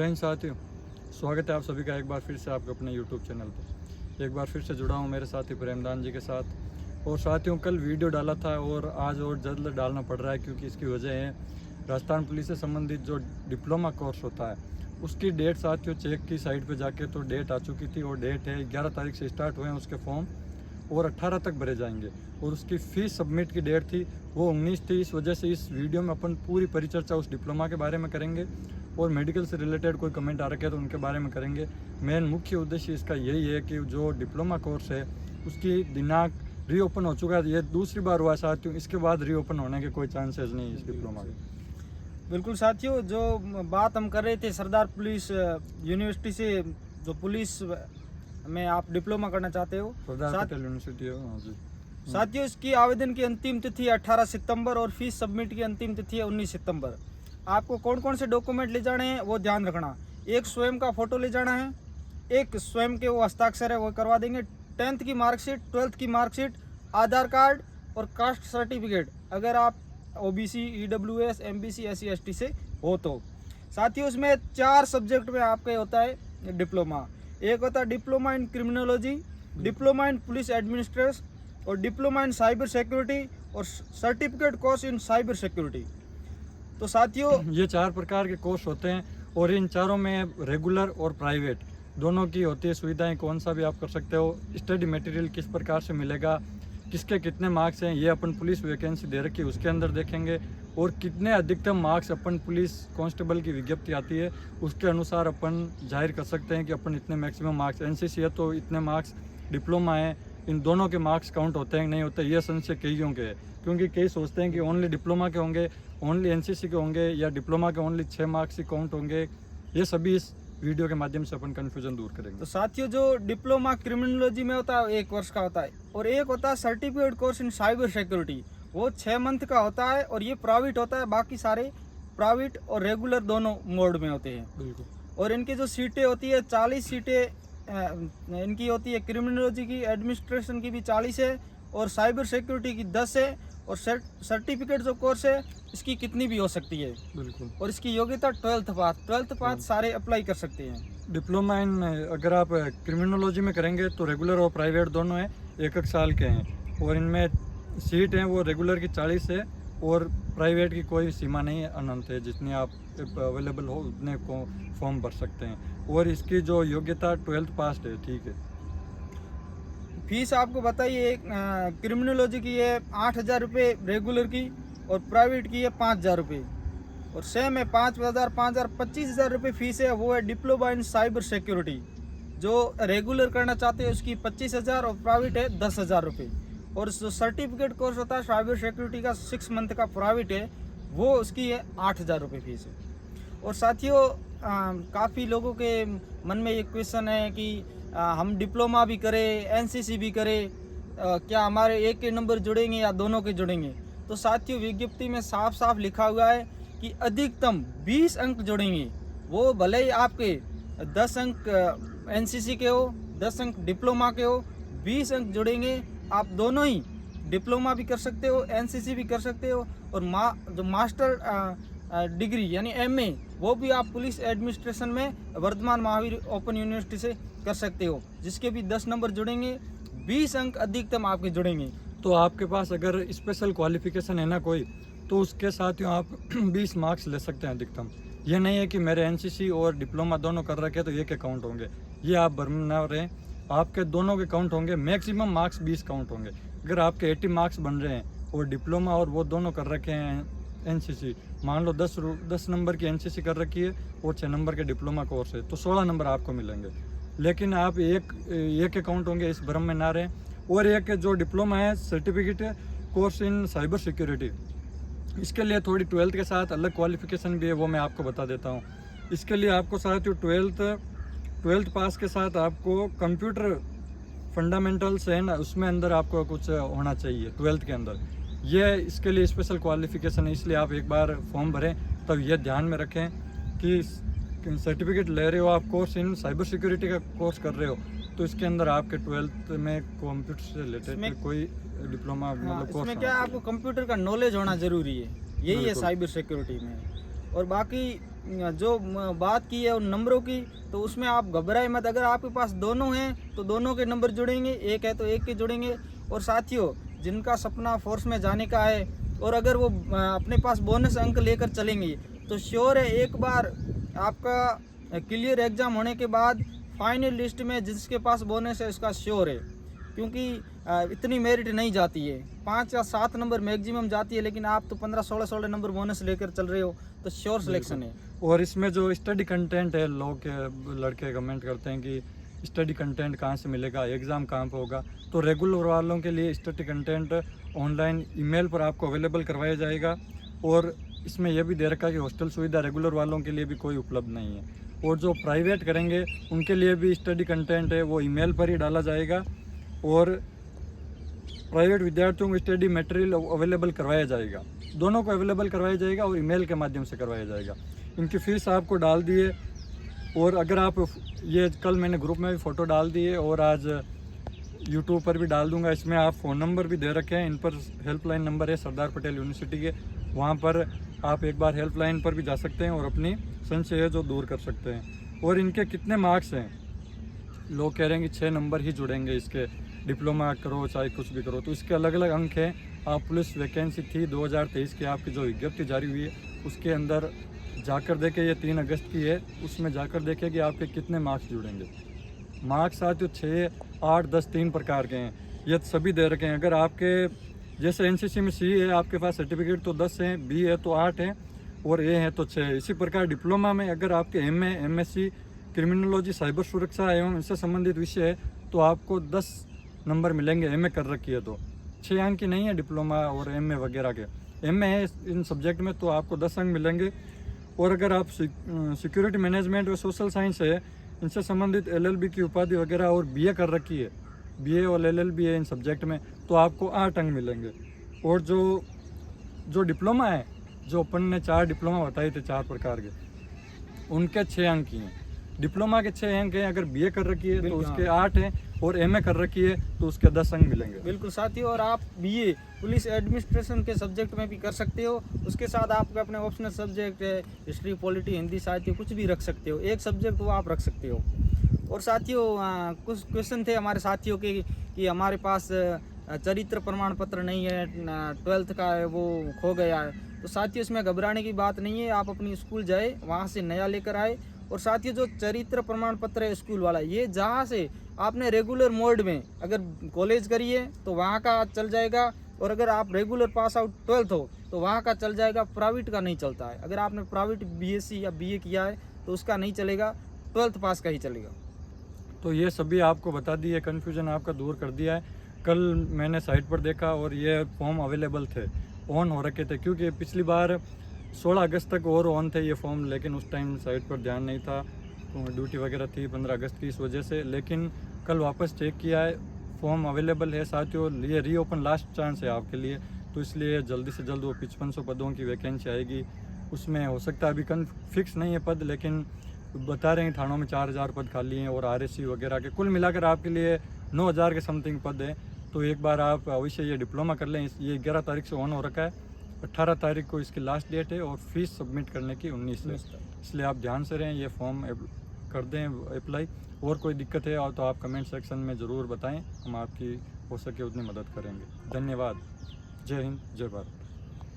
जय साथियों, स्वागत है आप सभी का एक बार फिर से आपके अपने YouTube चैनल पर। एक बार फिर से जुड़ा हूँ मेरे साथी प्रेमदान जी के साथ। और साथियों, कल वीडियो डाला था और आज और जल्द डालना पड़ रहा है क्योंकि इसकी वजह है राजस्थान पुलिस से संबंधित जो डिप्लोमा कोर्स होता है उसकी डेट साथियों चेक की साइट पर जाके तो डेट आ चुकी थी और डेट है 11 तारीख से स्टार्ट हुए हैं उसके फॉर्म और 18 तक भरे जाएंगे। और उसकी फ़ीस सबमिट की डेट थी वो 19 थी। इस वजह से इस वीडियो में अपन पूरी परिचर्चा उस डिप्लोमा के बारे में करेंगे और मेडिकल से रिलेटेड कोई कमेंट आ रखे हैं तो उनके बारे में करेंगे। मेन मुख्य उद्देश्य इसका यही है कि जो डिप्लोमा कोर्स है उसकी दिनांक रीओपन हो चुका है, ये दूसरी बार हुआ साथियों, इसके बाद रीओपन होने के कोई चांसेस नहीं इस डिप्लोमा के। बिल्कुल साथियों, जो बात हम कर रहे थे सरदार पुलिस यूनिवर्सिटी से, जो पुलिस में आप डिप्लोमा करना चाहते हो सरदार पटेल यूनिवर्सिटी है। हाँ जी साथियों, इसकी आवेदन की अंतिम तिथि 18 सितंबर और फीस सबमिट की अंतिम तिथि है 19 सितंबर। आपको कौन कौन से डॉक्यूमेंट ले जाने हैं वो ध्यान रखना। एक स्वयं का फोटो ले जाना है, एक स्वयं के वो हस्ताक्षर है वो करवा देंगे, 10th की मार्कशीट, 12th की मार्कशीट, आधार कार्ड और कास्ट सर्टिफिकेट अगर आप OBC, EWS, MBC, SC, ST से हो तो। साथियों, इसमें 4 सब्जेक्ट में आपके होता है डिप्लोमा। एक होता है diploma in criminology, diploma in police administration और डिप्लोमा इन साइबर सिक्योरिटी और certificate course in cyber security. तो साथियों, ये 4 प्रकार के कोर्स होते हैं और इन चारों में रेगुलर और प्राइवेट दोनों की होती है सुविधाएं। कौन सा भी आप कर सकते हो। स्टडी मटेरियल किस प्रकार से मिलेगा, किसके कितने मार्क्स हैं, ये अपन पुलिस वैकेंसी दे रखी है उसके अंदर देखेंगे। और कितने अधिकतम मार्क्स अपन पुलिस कांस्टेबल की विज्ञप्ति आती है उसके अनुसार अपन जाहिर कर सकते हैं कि अपन इतने मैक्सिमम मार्क्स, एनसीसी है तो इतने मार्क्स, डिप्लोमा है, इन दोनों के मार्क्स काउंट होते हैं नहीं होते। ये संशय कईयों के है क्योंकि कई सोचते हैं कि ओनली डिप्लोमा के होंगे, ओनली एनसीसी के होंगे या डिप्लोमा के ओनली 6 मार्क्स ही काउंट होंगे। ये सभी इस वीडियो के माध्यम से अपन कन्फ्यूजन दूर करेंगे। तो साथियों, जो डिप्लोमा क्रिमिनोलॉजी में होता है 1 वर्ष का होता है और एक होता है certificate course in cyber security, वो 6 मंथ का होता है और ये प्राइवेट होता है। बाकी सारे प्राइवेट और रेगुलर दोनों मोड में होते हैं। बिल्कुल। और इनकी जो सीटें होती है 40 सीटें इनकी होती है। क्रिमिनोलॉजी की, एडमिनिस्ट्रेशन की भी 40 है और साइबर सिक्योरिटी की 10 है। और सर्टिफिकेट जो कोर्स है इसकी कितनी भी हो सकती है। बिल्कुल। और इसकी योग्यता 12th पास सारे अप्लाई कर सकते हैं। डिप्लोमा इन अगर आप क्रिमिनोलॉजी में करेंगे तो रेगुलर और प्राइवेट दोनों हैं, 1 साल के हैं और इनमें सीट हैं वो रेगुलर की 40 है और प्राइवेट की कोई सीमा नहीं है, अनंत है। जितनी आप अवेलेबल हो उतने को फॉर्म भर सकते हैं। और इसकी जो योग्यता 12th पास है। ठीक है। फीस आपको बताइए, क्रिमिनोलॉजी की है 8,000 रुपये रेगुलर की और प्राइवेट की है 5,000 रुपये। और सेम है 5,000, 5,000, 25,000 रुपये फीस है। वो है डिप्लोमा इन साइबर सिक्योरिटी। जो रेगुलर करना चाहते हैं उसकी 25,000 और प्राइवेट है 10,000 रुपये। और जो सर्टिफिकेट कोर्स होता है साइबर सिक्योरिटी का 6 मंथ का प्राइवेट है वो उसकी है 8,000 रुपये फीस है। और साथियों, काफ़ी लोगों के मन में ये क्वेश्चन है कि हम डिप्लोमा भी करें, एनसीसी भी करें, क्या हमारे एक के नंबर जुड़ेंगे या दोनों के जुड़ेंगे। तो साथियों, विज्ञप्ति में साफ साफ लिखा हुआ है कि अधिकतम 20 अंक जुड़ेंगे। वो भले ही आपके 10 अंक एनसीसी के हो, 10 अंक डिप्लोमा के हो, 20 अंक जुड़ेंगे। आप दोनों ही डिप्लोमा भी कर सकते हो, एनसीसी भी कर सकते हो और जो मास्टर डिग्री यानी एमए वो भी आप पुलिस एडमिनिस्ट्रेशन में वर्धमान महावीर ओपन यूनिवर्सिटी से कर सकते हो, जिसके भी 10 नंबर जुड़ेंगे, 20 अंक अधिकतम आपके जुड़ेंगे। तो आपके पास अगर स्पेशल क्वालिफिकेशन है ना कोई, तो उसके साथ ही आप 20 मार्क्स ले सकते हैं अधिकतम। ये नहीं है कि मेरे एनसीसी और डिप्लोमा दोनों कर रखे तो ये के काउंट होंगे, ये आप भ्रम न रहें। आपके दोनों के काउंट होंगे, मैक्सिमम मार्क्स 20 काउंट होंगे। अगर आपके 80 मार्क्स बन रहे हैं और डिप्लोमा और वो दोनों कर रखे हैं एनसीसी, मान लो 10 नंबर की एनसीसी कर रखी है और 6 नंबर के डिप्लोमा कोर्स है तो 16 नंबर आपको मिलेंगे। लेकिन आप एक अकाउंट होंगे, इस भ्रम में ना रहें। और एक जो डिप्लोमा है certificate course in cyber security, इसके लिए थोड़ी 12th के साथ अलग क्वालिफिकेशन भी है, वो मैं आपको बता देता हूँ। इसके लिए आपको साथ 12th पास के साथ आपको कंप्यूटर फंडामेंटल्स है ना, उसमें अंदर आपको कुछ होना चाहिए 12th के अंदर। ये इसके लिए स्पेशल क्वालिफिकेशन है, इसलिए आप एक बार फॉर्म भरें तब ये ध्यान में रखें कि सर्टिफिकेट ले रहे हो आप, कोर्स इन साइबर सिक्योरिटी का कोर्स कर रहे हो तो इसके अंदर आपके 12th में कंप्यूटर से रिलेटेड कोई डिप्लोमा मतलब कोर्स। इसमें क्या आपको कंप्यूटर का नॉलेज होना ज़रूरी है, यही है साइबर सिक्योरिटी में। और बाकी जो बात की है उन नंबरों की, तो उसमें आप घबराए मत। अगर आपके पास दोनों हैं तो दोनों के नंबर जुड़ेंगे, एक है तो एक के जुड़ेंगे। और साथियों, जिनका सपना फोर्स में जाने का है और अगर वो अपने पास बोनस अंक लेकर चलेंगे तो श्योर है एक बार आपका क्लियर एग्ज़ाम होने के बाद फाइनल लिस्ट में जिसके पास बोनस है उसका श्योर है। क्योंकि इतनी मेरिट नहीं जाती है, 5 या 7 नंबर मैक्सिमम जाती है, लेकिन आप तो 15-16 नंबर बोनस लेकर चल रहे हो तो श्योर सिलेक्शन है। और इसमें जो स्टडी कंटेंट है, लोग लड़के कमेंट करते हैं कि स्टडी कंटेंट कहाँ से मिलेगा, एग्ज़ाम कहाँ पे होगा। तो रेगुलर वालों के लिए स्टडी कंटेंट ऑनलाइन ईमेल पर आपको अवेलेबल करवाया जाएगा। और इसमें यह भी दे रखा है कि हॉस्टल सुविधा रेगुलर वालों के लिए भी कोई उपलब्ध नहीं है। और जो प्राइवेट करेंगे उनके लिए भी स्टडी कंटेंट है वो ईमेल पर ही डाला जाएगा। और प्राइवेट विद्यार्थियों को स्टडी मटेरियल अवेलेबल करवाया जाएगा, दोनों को अवेलेबल करवाया जाएगा और ईमेल के माध्यम से करवाया जाएगा। इनकी फ़ीस आपको डाल दी है। और अगर आप ये कल मैंने ग्रुप में भी फ़ोटो डाल दी है और आज यूट्यूब पर भी डाल दूंगा। इसमें आप फ़ोन नंबर भी दे रखे हैं, इन पर हेल्पलाइन नंबर है सरदार पटेल यूनिवर्सिटी के, वहाँ पर आप एक बार हेल्पलाइन पर भी जा सकते हैं और अपनी संशय जो दूर कर सकते हैं। और इनके कितने मार्क्स हैं, लोग कह रहे हैं कि 6 नंबर ही जुड़ेंगे इसके, डिप्लोमा करो चाहे कुछ भी करो, तो इसके अलग अलग अंक हैं। आप पुलिस वैकेंसी थी 2023 की आपकी जो विज्ञप्ति जारी हुई है उसके अंदर जाकर देखें, ये 3 अगस्त की है, उसमें जाकर देखें कि आपके कितने मार्क्स जुड़ेंगे। मार्क्स साथ 6, 8, 10 3 प्रकार के हैं, ये सभी दे रखे हैं। अगर आपके जैसे एनसीसी में सी है आपके पास सर्टिफिकेट तो 10 हैं, बी है तो 8 हैं और ए है तो 6 है। इसी प्रकार डिप्लोमा में अगर आपके एमए, एमएससी क्रिमिनोलॉजी, साइबर सुरक्षा एवं इससे संबंधित विषय है तो आपको 10 नंबर मिलेंगे। एमए कर रखी है तो 6 अंक की नहीं है डिप्लोमा और एमए वगैरह के, एमए है इन सब्जेक्ट में तो आपको 10 अंक मिलेंगे। और अगर आप सिक्योरिटी मैनेजमेंट और सोशल साइंस है इनसे संबंधित एलएलबी की उपाधि वगैरह और बीए कर रखी है, बीए और एलएलबी है इन सब्जेक्ट में, तो आपको 8 अंक मिलेंगे। और जो डिप्लोमा है, जो अपन ने 4 डिप्लोमा बताए थे 4 प्रकार के, उनके 6 अंक ही हैं। डिप्लोमा के 6 अंक हैं, अगर बीए कर रखी है तो उसके 8 हैं और एमए कर रखी है तो उसके 10 अंक मिलेंगे। बिल्कुल साथियों, और आप बीए पुलिस एडमिनिस्ट्रेशन के सब्जेक्ट में भी कर सकते हो। उसके साथ आपके अपने ऑप्शनल सब्जेक्ट है, हिस्ट्री, पॉलिटी, हिंदी, साहित्य, कुछ भी रख सकते हो, एक सब्जेक्ट वो आप रख सकते हो। और साथियों, कुछ क्वेश्चन थे हमारे साथियों के कि हमारे पास चरित्र प्रमाण पत्र नहीं है, 12th का है वो खो गया है। तो साथियों, इसमें घबराने की बात नहीं है, आप अपनी स्कूल जाए, वहाँ से नया लेकर आए। और साथियों, जो चरित्र प्रमाण पत्र है स्कूल वाला, ये जहाँ से आपने रेगुलर मोड में अगर कॉलेज करी है तो वहाँ का चल जाएगा। और अगर आप रेगुलर पास आउट 12th हो तो वहाँ का चल जाएगा, प्राइवेट का नहीं चलता है। अगर आपने प्राइवेट बीएससी या बीए किया है तो उसका नहीं चलेगा, 12th पास का ही चलेगा। तो ये सभी आपको बता दिए, कन्फ्यूजन आपका दूर कर दिया है। कल मैंने साइट पर देखा और ये फॉर्म अवेलेबल थे, ऑन हो रखे थे, क्योंकि पिछली बार 16 अगस्त तक और ऑन थे ये फॉर्म, लेकिन उस टाइम साइट पर ध्यान नहीं था, तो ड्यूटी वगैरह थी 15 अगस्त की, इस वजह से। लेकिन कल वापस चेक किया है, फॉर्म अवेलेबल है साथियों। ये रीओपन लास्ट चांस है आपके लिए, तो इसलिए जल्दी से जल्द वो 5500 पदों की वैकेंसी आएगी। उसमें हो सकता है अभी फिक्स नहीं है पद, लेकिन बता रहे हैं थानों में 4000 पद खाली हैं और आरएससी वगैरह के कुल मिलाकर आपके लिए 9000 के समथिंग पद हैं। तो एक बार आप अवश्य ये डिप्लोमा कर लें। ये 11 तारीख से ऑन हो रखा है, 18 तारीख को इसकी लास्ट डेट है और फीस सबमिट करने की 19 है, इसलिए आप ध्यान से रहें, ये फॉर्म कर दें अप्लाई। और कोई दिक्कत है और तो आप कमेंट सेक्शन में ज़रूर बताएं, हम आपकी हो सके उतनी मदद करेंगे। धन्यवाद। जय हिंद, जय भारत।